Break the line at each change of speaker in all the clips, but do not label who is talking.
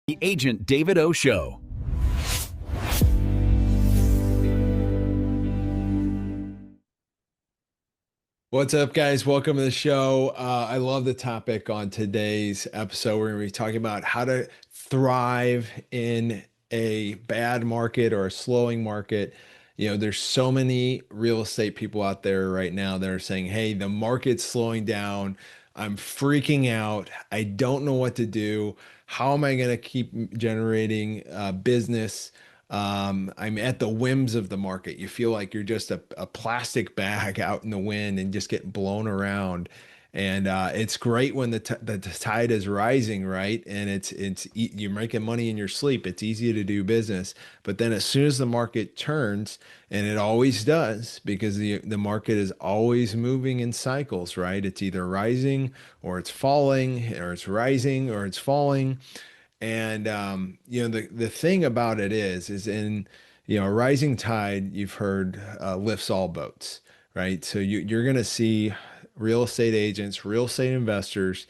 The Agent David O. Show.
What's up, guys? Welcome to the show. I love the topic on today's episode. We're going to be talking about how to thrive in a bad market or a slowing market. There's so many real estate people out there right now that are saying, hey, the market's slowing down. I'm freaking out. I don't know what to do. How am I going to keep generating business? I'm at the whims of the market. You feel like you're just a plastic bag out in the wind and just getting blown around. And it's great when the tide is rising, right? And you're making money in your sleep. It's easy to do business. But then as soon as the market turns, and it always does, because the market is always moving in cycles, right? It's either rising or it's falling, or it's rising or it's falling. And the thing about it is in a rising tide, you've heard lifts all boats, right? So you're going to see real estate agents, real estate investors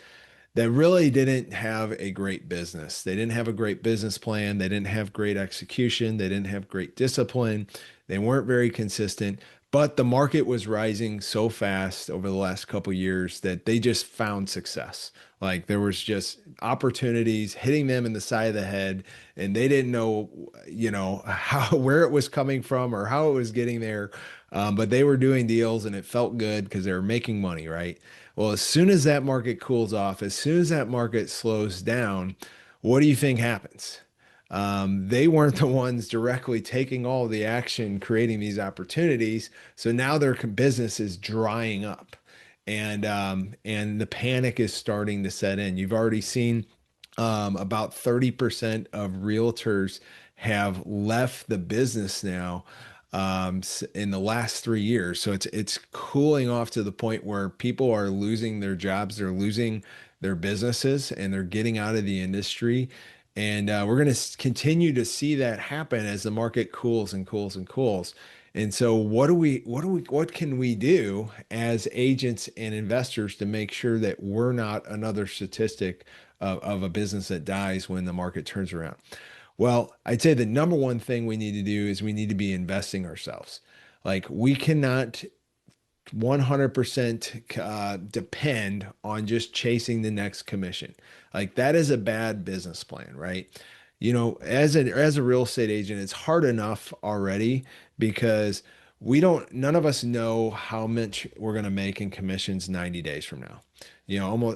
that really didn't have a great business. They didn't have a great business plan. They didn't have great execution. They didn't have great discipline. They weren't very consistent. But the market was rising so fast over the last couple of years that they just found success. Like there was just opportunities hitting them in the side of the head, and they didn't know, how where it was coming from or how it was getting there. But they were doing deals, and it felt good because they were making money, right? Well, as soon as that market cools off, as soon as that market slows down, what do you think happens? They weren't the ones directly taking all the action, creating these opportunities. So now their business is drying up, and the panic is starting to set in. You've already seen about 30% of realtors have left the business now in the last 3 years. So it's cooling off to the point where people are losing their jobs, they're losing their businesses, and they're getting out of the industry. And we're going to continue to see that happen as the market cools and cools and cools. And so what can we do as agents and investors to make sure that we're not another statistic of a business that dies when the market turns around? Well, I'd say the number one thing we need to do is we need to be investing ourselves. Like we cannot 100% depend on just chasing the next commission. Like that is a bad business plan, right? As a real estate agent, it's hard enough already because none of us know how much we're going to make in commissions 90 days from now.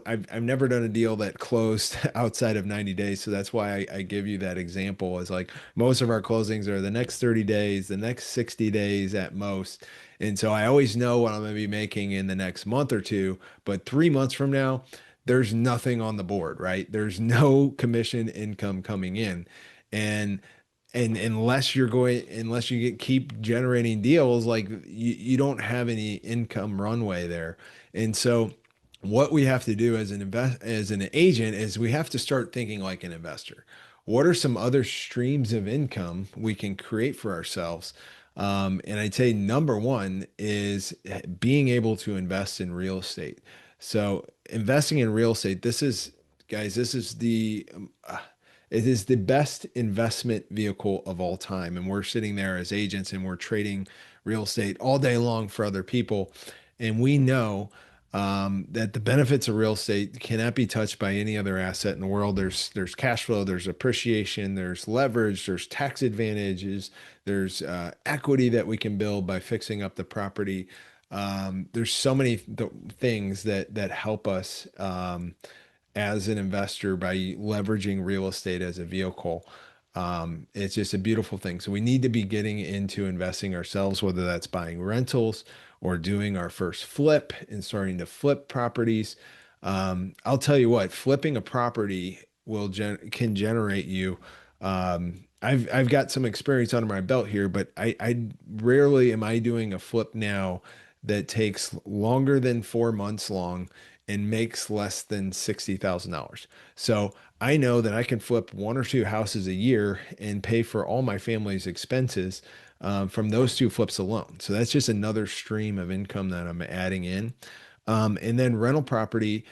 I've never done a deal that closed outside of 90 days. So that's why I give you that example is like most of our closings are the next 30 days, the next 60 days at most. And so I always know what I'm going to be making in the next month or two. But 3 months from now, there's nothing on the board, right? There's no commission income coming in. And unless you keep generating deals, like you don't have any income runway there. And so what we have to do as an agent is we have to start thinking like an investor. What are some other streams of income we can create for ourselves? And I'd say number one is being able to invest in real estate. So investing in real estate, guys, it is the best investment vehicle of all time. And we're sitting there as agents and we're trading real estate all day long for other people. And we know that the benefits of real estate cannot be touched by any other asset in the world. There's cash flow, there's appreciation, there's leverage, there's tax advantages, there's equity that we can build by fixing up the property. There's so many things that help us as an investor by leveraging real estate as a vehicle. It's just a beautiful thing. So we need to be getting into investing ourselves, whether that's buying rentals or doing our first flip and starting to flip properties. I'll tell you what, flipping a property can generate you. I've got some experience under my belt here, but I rarely am I doing a flip now that takes longer than 4 months long and makes less than $60,000. So I know that I can flip one or two houses a year and pay for all my family's expenses from those two flips alone. So that's just another stream of income that I'm adding in. And then rental property.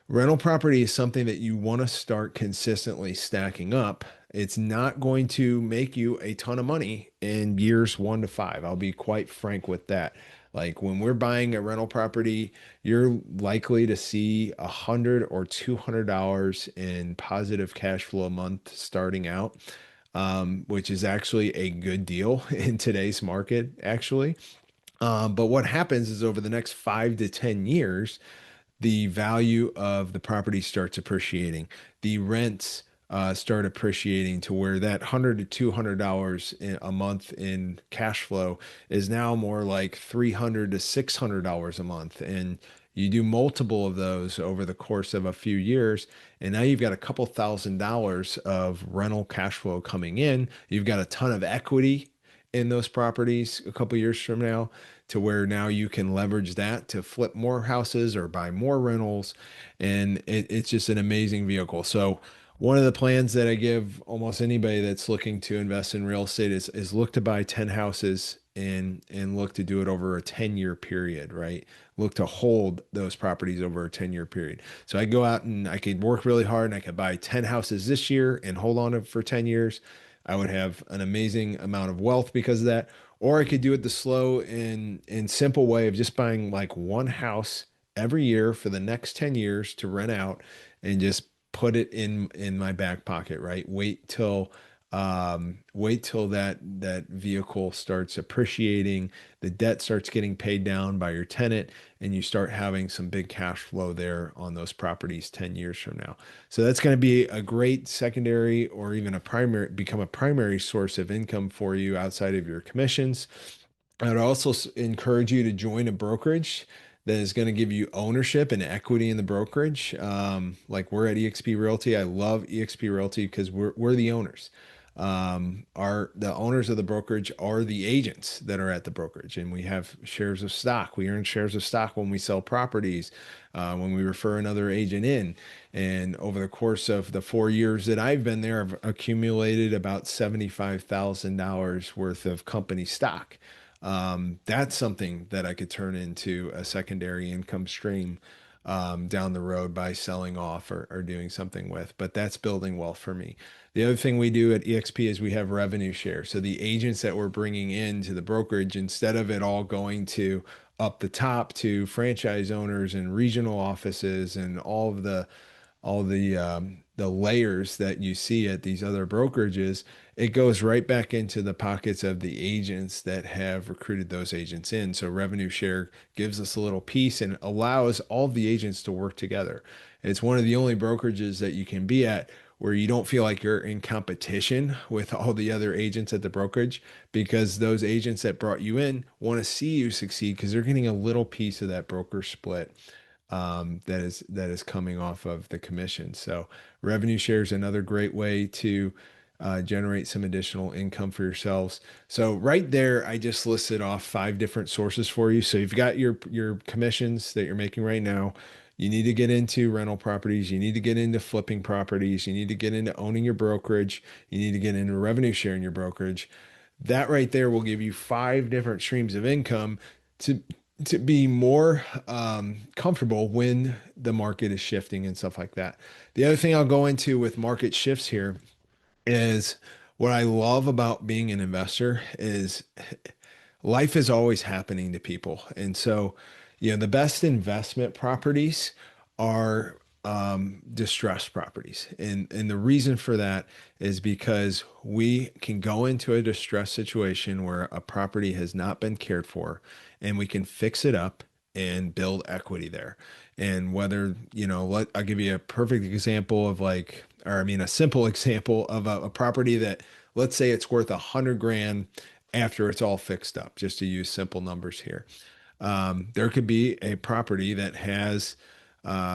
Rental property is something that you want to start consistently stacking up. It's not going to make you a ton of money in years 1 to 5. I'll be quite frank with that. Like when we're buying a rental property, you're likely to see $100 or $200 in positive cash flow a month starting out, which is actually a good deal in today's market, actually. But what happens is over the next 5 to 10 years, the value of the property starts appreciating. The rents start appreciating to where that $100 to $200 a month in cash flow is now more like $300 to $600 a month. And you do multiple of those over the course of a few years. And now you've got a couple $1,000s of rental cash flow coming in. You've got a ton of equity in those properties a couple years from now, to where now you can leverage that to flip more houses or buy more rentals. And it's just an amazing vehicle. So one of the plans that I give almost anybody that's looking to invest in real estate is look to buy 10 houses and look to do it over a 10-year period, right? Look to hold those properties over a 10-year period. So I go out and I could work really hard and I could buy 10 houses this year and hold on to it for 10 years. I would have an amazing amount of wealth because of that. Or I could do it the slow and simple way of just buying like one house every year for the next 10 years to rent out and just put it in my back pocket, right? Wait till that vehicle starts appreciating, the debt starts getting paid down by your tenant, and you start having some big cash flow there on those properties 10 years from now. So that's going to be a great secondary or even become a primary source of income for you outside of your commissions. I would also encourage you to join a brokerage that is going to give you ownership and equity in the brokerage. Like we're at eXp Realty. I love eXp Realty because we're the owners. The owners of the brokerage are the agents that are at the brokerage, and we have shares of stock. We earn shares of stock when we sell properties, when we refer another agent in. And over the course of the 4 years that I've been there, I've accumulated about $75,000 worth of company stock. That's something that I could turn into a secondary income stream down the road by selling off or doing something with. But that's building wealth for me. The other thing we do at EXP is we have revenue share. So the agents that we're bringing into the brokerage, instead of it all going to up the top to franchise owners and regional offices and all the layers that you see at these other brokerages, it goes right back into the pockets of the agents that have recruited those agents in. So revenue share gives us a little piece and allows all of the agents to work together. It's one of the only brokerages that you can be at where you don't feel like you're in competition with all the other agents at the brokerage, because those agents that brought you in want to see you succeed because they're getting a little piece of that broker split that is coming off of the commission. So revenue share is another great way to generate some additional income for yourselves. So right there, I just listed off 5 different sources for you. So you've got your commissions that you're making right now. You need to get into rental properties. You need to get into flipping properties. You need to get into owning your brokerage. You need to get into revenue sharing your brokerage. That right there will give you 5 different streams of income to to be more comfortable when the market is shifting and stuff like that. The other thing I'll go into with market shifts here is what I love about being an investor is life is always happening to people. And so, the best investment properties are distressed properties. And the reason for that is because we can go into a distressed situation where a property has not been cared for and we can fix it up and build equity there. And whether, I'll give you a perfect example of a simple example of a property that, let's say it's worth 100 grand after it's all fixed up, just to use simple numbers here. There could be a property that has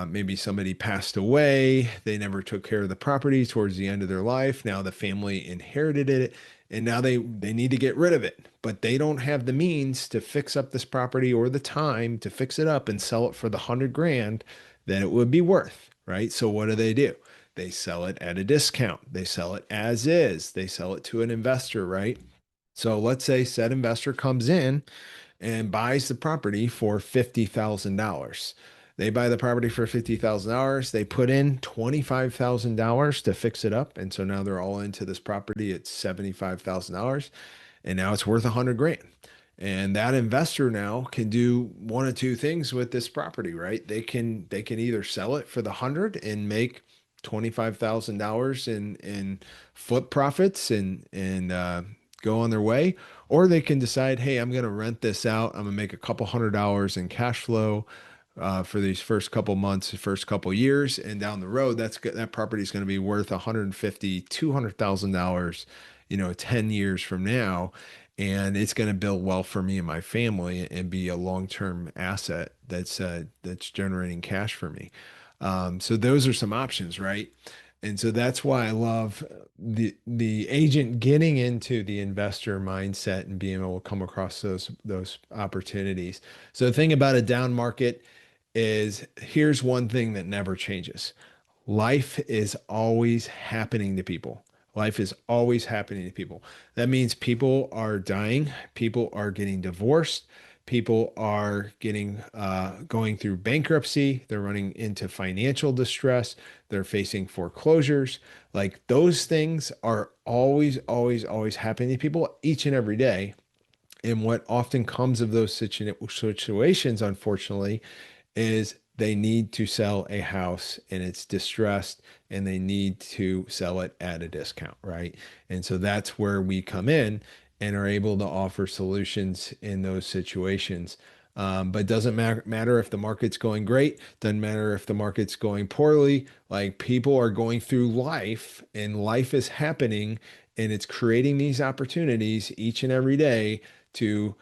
maybe somebody passed away. They never took care of the property towards the end of their life. Now the family inherited it and now they need to get rid of it, but they don't have the means to fix up this property or the time to fix it up and sell it for the 100 grand that it would be worth, right? So what do? They sell it at a discount. They sell it as is. They sell it to an investor, right? So let's say said investor comes in and buys the property for $50,000. They buy the property for $50,000. They put in $25,000 to fix it up. And so now they're all into this property. It's $75,000. And now it's worth 100 grand. And that investor now can do one of two things with this property, right? They can either sell it for the 100 and make $25,000 in flip profits and go on their way, or they can decide, hey, I'm going to rent this out. I'm going to make a couple $100 in cash flow for these first couple months, first couple years, and down the road, that property is going to be worth 150, $200,000, 10 years from now, and it's going to build wealth for me and my family and be a long-term asset that's generating cash for me. So those are some options, right? And so that's why I love the agent getting into the investor mindset and being able to come across those opportunities. So the thing about a down market is here's one thing that never changes. Life is always happening to people. Life is always happening to people. That means people are dying, people are getting divorced, people are getting going through bankruptcy, they're running into financial distress, they're facing foreclosures. Like those things are always, always, always happening to people each and every day. And what often comes of those situations, unfortunately, is they need to sell a house and it's distressed and they need to sell it at a discount, right? And so that's where we come in and are able to offer solutions in those situations. But it doesn't matter if the market's going great, doesn't matter if the market's going poorly. Like people are going through life and life is happening and it's creating these opportunities each and every day to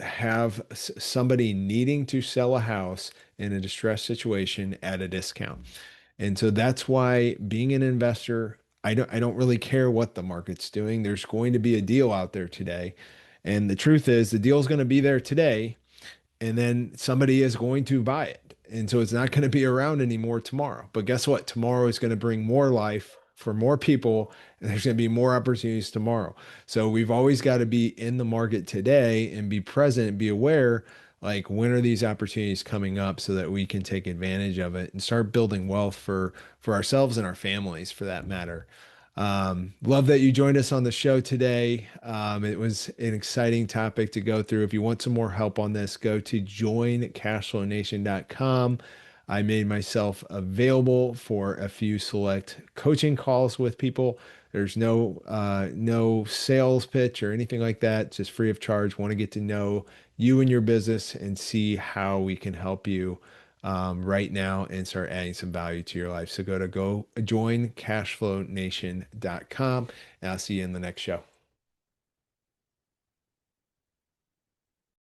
have somebody needing to sell a house in a distressed situation at a discount. And so that's why being an investor, I don't really care what the market's doing. There's going to be a deal out there today. And the truth is the deal is going to be there today and then somebody is going to buy it. And so it's not going to be around anymore tomorrow. But guess what? Tomorrow is going to bring more life for more people, and there's going to be more opportunities tomorrow. So we've always got to be in the market today and be present and be aware, like when are these opportunities coming up so that we can take advantage of it and start building wealth for ourselves and our families for that matter. Love that you joined us on the show today. It was an exciting topic to go through. If you want some more help on this, go to joincashflownation.com. I made myself available for a few select coaching calls with people. There's no sales pitch or anything like that. It's just free of charge. Want to get to know you and your business and see how we can help you right now and start adding some value to your life. So go join cashflownation.com and I'll see you in the next show.